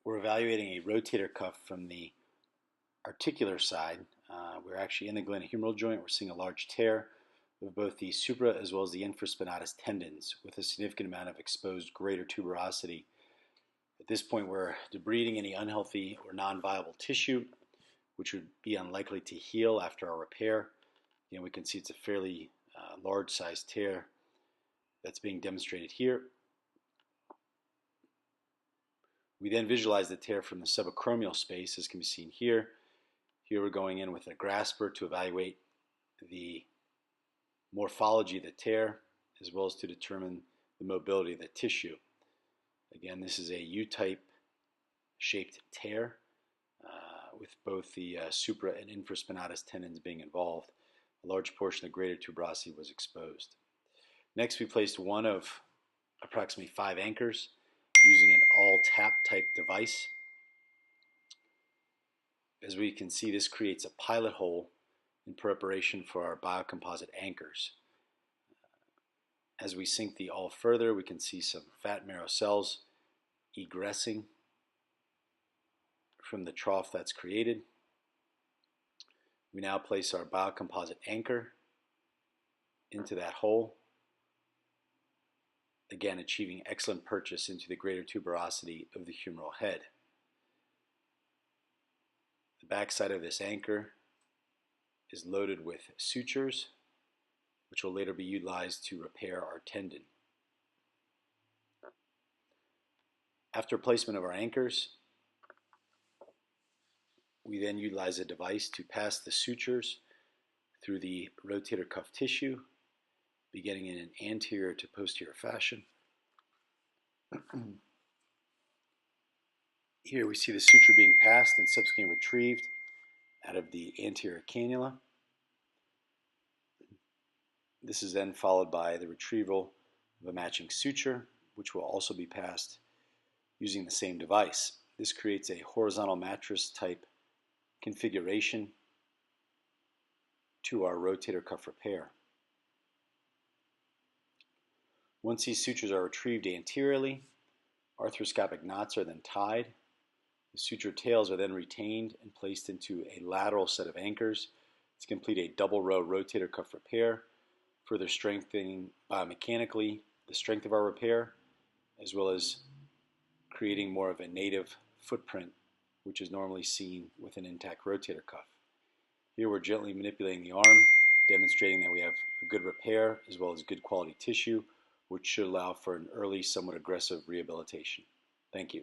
We're evaluating a rotator cuff from the articular side. We're actually in the glenohumeral joint. We're seeing a large tear of both the supra as well as the infraspinatus tendons with a significant amount of exposed greater tuberosity. At this point, we're debriding any unhealthy or non-viable tissue, which would be unlikely to heal after our repair. Again, we can see it's a fairly large-sized tear that's being demonstrated here. We then visualize the tear from the subacromial space, as can be seen here. Here we're going in with a grasper to evaluate the morphology of the tear, as well as to determine the mobility of the tissue. Again, this is a U-type shaped tear with both the supra and infraspinatus tendons being involved. A large portion of greater tuberosity was exposed. Next, we placed one of approximately 5 anchors using an all-tap type device. As we can see, this creates a pilot hole in preparation for our biocomposite anchors. As we sink the awl further, we can see some fat marrow cells egressing from the trough that's created. We now place our biocomposite anchor into that hole, again achieving excellent purchase into the greater tuberosity of the humeral head. The backside of this anchor is loaded with sutures, which will later be utilized to repair our tendon. After placement of our anchors, we then utilize a device to pass the sutures through the rotator cuff tissue, beginning in an anterior to posterior fashion. Here we see the suture being passed and subsequently retrieved out of the anterior cannula. This is then followed by the retrieval of a matching suture, which will also be passed using the same device. This creates a horizontal mattress type configuration to our rotator cuff repair. Once these sutures are retrieved anteriorly, arthroscopic knots are then tied. The suture tails are then retained and placed into a lateral set of anchors to complete a double row rotator cuff repair, further strengthening biomechanically the strength of our repair, as well as creating more of a native footprint, which is normally seen with an intact rotator cuff. Here we're gently manipulating the arm, demonstrating that we have a good repair as well as good quality tissue, which should allow for an early, somewhat aggressive rehabilitation. Thank you.